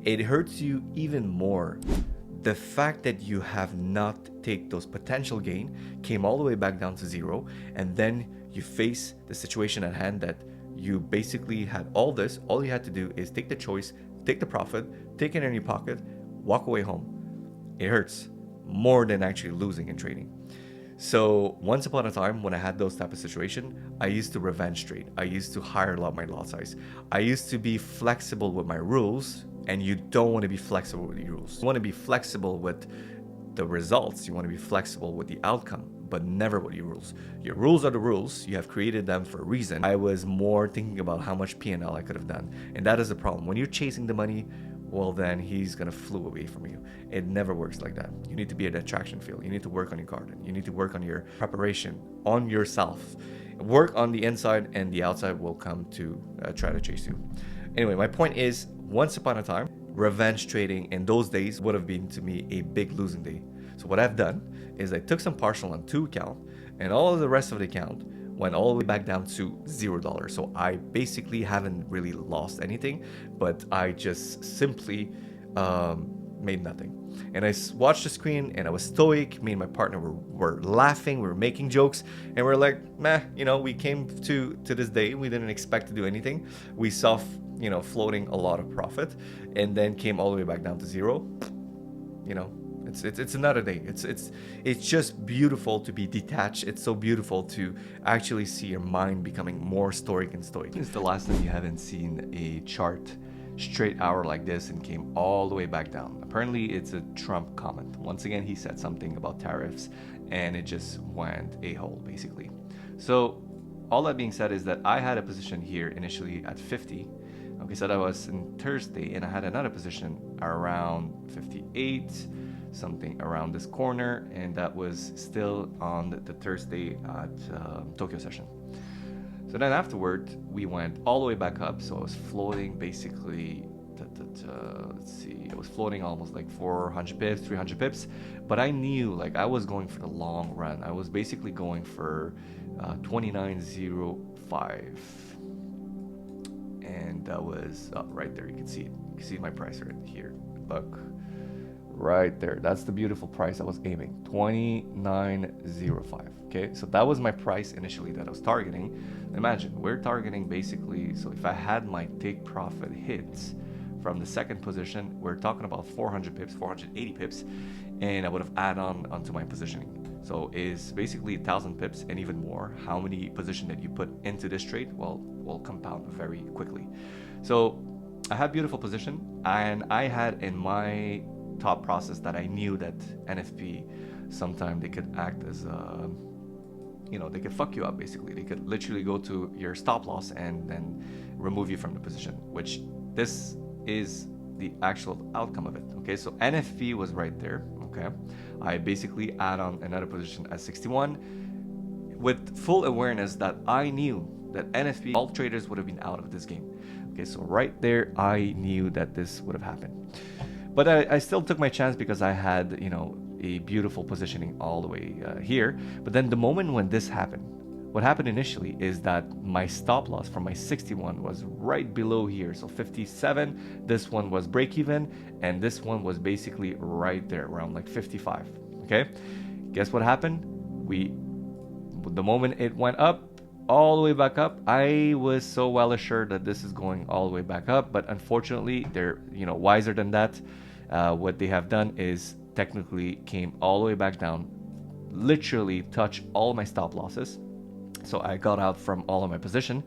it hurts you even more. The fact that you have not take those potential gain, came all the way back down to zero, and then you face the situation at hand that you basically had all this. All you had to do is take the choice, take the profit, take it in your pocket, walk away home. It hurts more than actually losing in trading. So once upon a time, when I had those type of situation, I used to revenge trade. I used to higher lot my lot size. I used to be flexible with my rules, and you don't want to be flexible with your rules. You want to be flexible with the results. You want to be flexible with the outcome, but never with your rules. Your rules are the rules. You have created them for a reason. I was more thinking about how much P&L I could have done, and that is the problem. When you're chasing the money, well, then he's gonna flew away from you. It never works like that. You need to be at the attraction field. You need to work on your garden. You need to work on your preparation, on yourself. Work on the inside, and the outside will come to try to chase you. Anyway, my point is, once upon a time, revenge trading in those days would have been to me a big losing day. So what I've done is I took some partial on 2 account, and all of the rest of the account went all the way back down to $0. So I basically haven't really lost anything, but I just simply made nothing. And I watched the screen, and I was stoic. Me and my partner were laughing, we were making jokes, and we're like, meh, we came to this day, we didn't expect to do anything. We saw floating a lot of profit, and then came all the way back down to zero. It's another day. It's just beautiful to be detached. It's so beautiful to actually see your mind becoming more stoic and stoic. It's the last time you haven't seen a chart straight hour like this and came all the way back down. Apparently it's a Trump comment. Once again, he said something about tariffs, and it just went a-hole basically. So all that being said is that I had a position here initially at 50. Okay, so that was in Thursday, and I had another position around 58, something around this corner, and that was still on the Thursday at Tokyo session. So then afterward, we went all the way back up. So I was floating basically, let's see, I was floating almost like 400 pips, 300 pips, but I knew like I was going for the long run. I was basically going for 29.05. And that was right there. You can see it. You can see my price right here. Look, right there. That's the beautiful price I was aiming. 29.05. Okay, so that was my price initially that I was targeting. Imagine we're targeting basically. So if I had my take profit hits from the second position, we're talking about 400 pips, 480 pips, and I would have added on onto my positioning. So is basically 1,000 pips and even more. How many position that you put into this trade? Well, will compound very quickly. So I had beautiful position, and I had in my thought process that I knew that NFP sometime they could act as they could fuck you up basically. They could literally go to your stop loss and then remove you from the position, which this is the actual outcome of it. Okay, so NFP was right there. Okay, I basically add on another position at 61 with full awareness that I knew that NFP, all traders would have been out of this game. Okay, so right there, I knew that this would have happened. But I still took my chance because I had, a beautiful positioning all the way here. But then the moment when this happened, what happened initially is that my stop loss from my 61 was right below here. So 57, this one was break even, and this one was basically right there around like 55. Okay, guess what happened? The moment it went up, all the way back up, I was so well assured that this is going all the way back up, but unfortunately they're wiser than that. What they have done is technically came all the way back down, literally touch all my stop losses. So I got out from all of my position,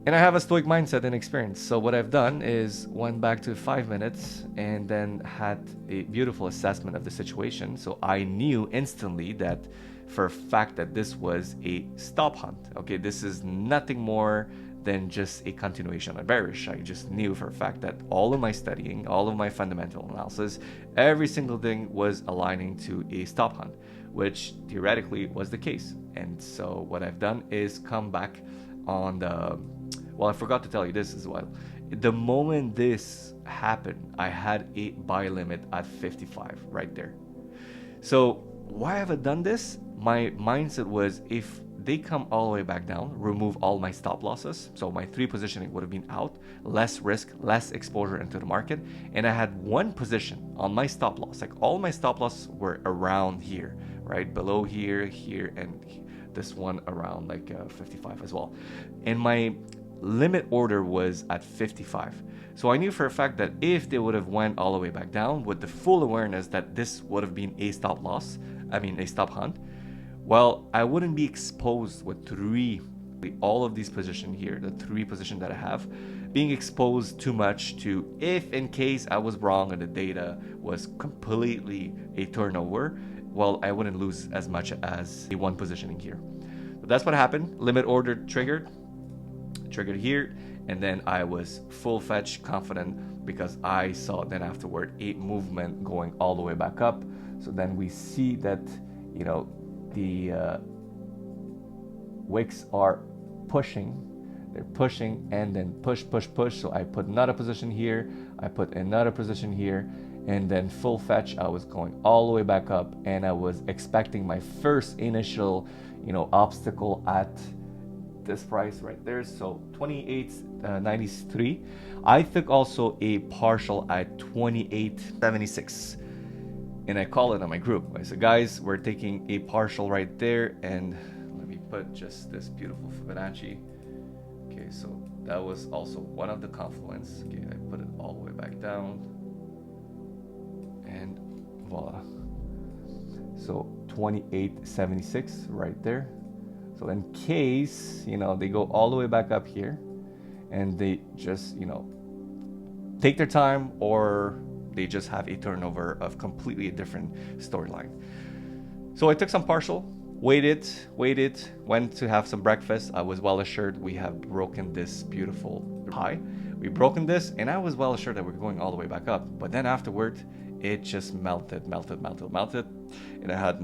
and I have a stoic mindset and experience. So what I've done is went back to 5 minutes and then had a beautiful assessment of the situation. So I knew instantly that for a fact that this was a stop hunt. Okay, this is nothing more than just a continuation of bearish. I just knew for a fact that all of my studying, all of my fundamental analysis, every single thing was aligning to a stop hunt, which theoretically was the case. And so what I've done is come back on the, well, I forgot to tell you this as well. The moment this happened, I had a buy limit at 55 right there. So why have I done this? My mindset was, if they come all the way back down, remove all my stop losses. So my 3 positioning would have been out, less risk, less exposure into the market. And I had 1 position on my stop loss. Like all my stop losses were around here, right? Below here, here, and this one around like 55 as well. And my limit order was at 55. So I knew for a fact that if they would have went all the way back down with the full awareness that this would have been a stop loss, a stop hunt, well, I wouldn't be exposed with all of these positions here, the 3 positions that I have, being exposed too much to, if in case I was wrong and the data was completely a turnover, well, I wouldn't lose as much as the 1 positioning here. But that's what happened. Limit order triggered here, and then I was full fetch confident because I saw then afterward a movement going all the way back up. So then we see that, you know, the wicks are pushing. They're pushing and then push. So I put another position here, I put another position here, and then full fetch, I was going all the way back up, and I was expecting my first initial, you know, obstacle at this price right there. So 28.93. I took also a partial at 28.76. And I call it on my group. I said, guys, we're taking a partial right there, and let me put just this beautiful Fibonacci. Okay, so that was also one of the confluence. Okay, I put it all the way back down, and voila. So 28.76 right there. So in case, you know, they go all the way back up here, and they just, you know, take their time, or they just have a turnover of completely different storyline. So I took some partial, waited, went to have some breakfast. I was well assured we have broken this beautiful high. We broken this, and I was well assured that we're going all the way back up. But then afterward, it just melted. And I had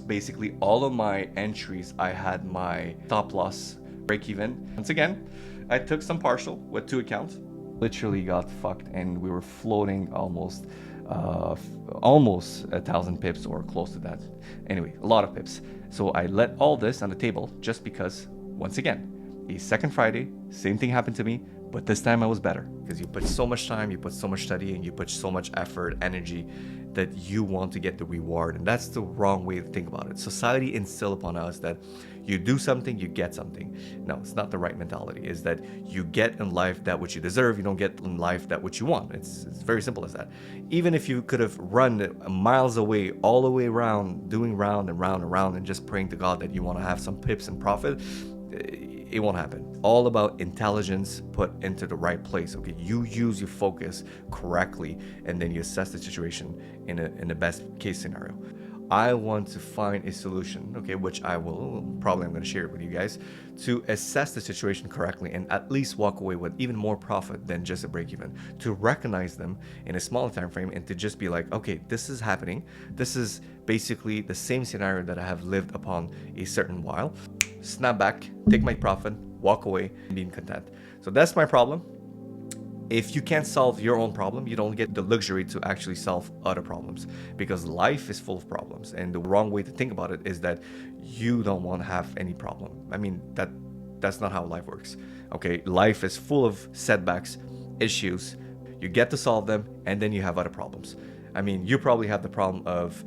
basically all of my entries. I had my stop loss break even. Once again, I took some partial with 2 accounts. Literally got fucked, and we were floating almost 1,000 pips or close to that. Anyway, a lot of pips. So I let all this on the table just because, once again, a second Friday, same thing happened to me, but this time I was better because you put so much time, you put so much studying, you put so much effort, energy, that you want to get the reward. And that's the wrong way to think about it. Society instilled upon us that you do something, you get something. No, it's not the right mentality. Is that you get in life that which you deserve, you don't get in life that which you want. It's very simple as that. Even if you could have run miles away, all the way around, doing round and round and round, and just praying to God that you want to have some pips and profit, it won't happen. All about intelligence put into the right place. Okay, you use your focus correctly, and then you assess the situation in the best case scenario. I want to find a solution, okay, which I'm going to share it with you guys, to assess the situation correctly and at least walk away with even more profit than just a break even, to recognize them in a smaller time frame, and to just be like, okay, this is happening. This is basically the same scenario that I have lived upon a certain while. Snap back, take my profit, walk away, and being content. So that's my problem. If you can't solve your own problem, you don't get the luxury to actually solve other problems, because life is full of problems. And the wrong way to think about it is that you don't want to have any problem. I mean, that's not how life works. Okay, life is full of setbacks, issues. You get to solve them, and then you have other problems. I mean, you probably have the problem of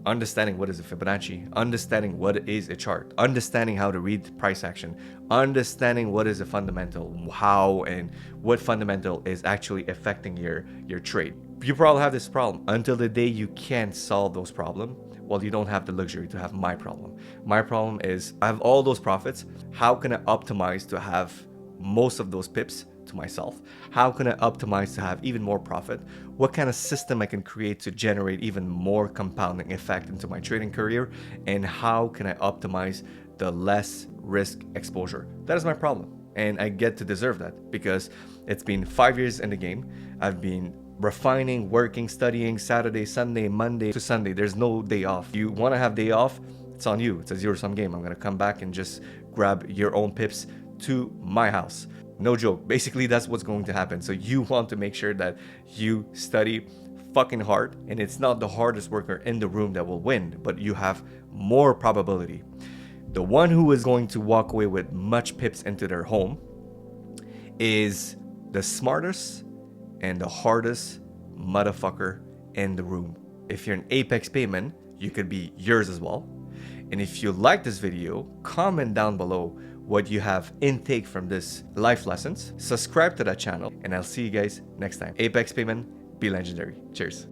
understanding what is a Fibonacci, understanding what is a chart, understanding how to read price action, understanding what is a fundamental, how and what fundamental is actually affecting your trade. You probably have this problem until the day you can't solve those problems. Well, you don't have the luxury to have my problem. My problem is I have all those profits. How can I optimize to have most of those pips to myself? How can I optimize to have even more profit? What kind of system I can create to generate even more compounding effect into my trading career? And how can I optimize the less risk exposure? That is my problem. And I get to deserve that because it's been 5 years in the game. I've been refining, working, studying Saturday, Sunday, Monday to Sunday. There's no day off. You want to have day off? It's on you. It's a zero-sum game. I'm going to come back and just grab your own pips to my house. No joke. Basically, that's what's going to happen. So you want to make sure that you study fucking hard, and it's not the hardest worker in the room that will win, but you have more probability. The one who is going to walk away with much pips into their home is the smartest and the hardest motherfucker in the room. If you're an ApexPayman, you could be yours as well. And if you like this video, comment down below what you have intake from this life lessons. Subscribe to that channel, and I'll see you guys next time. ApexPayman, be legendary. Cheers.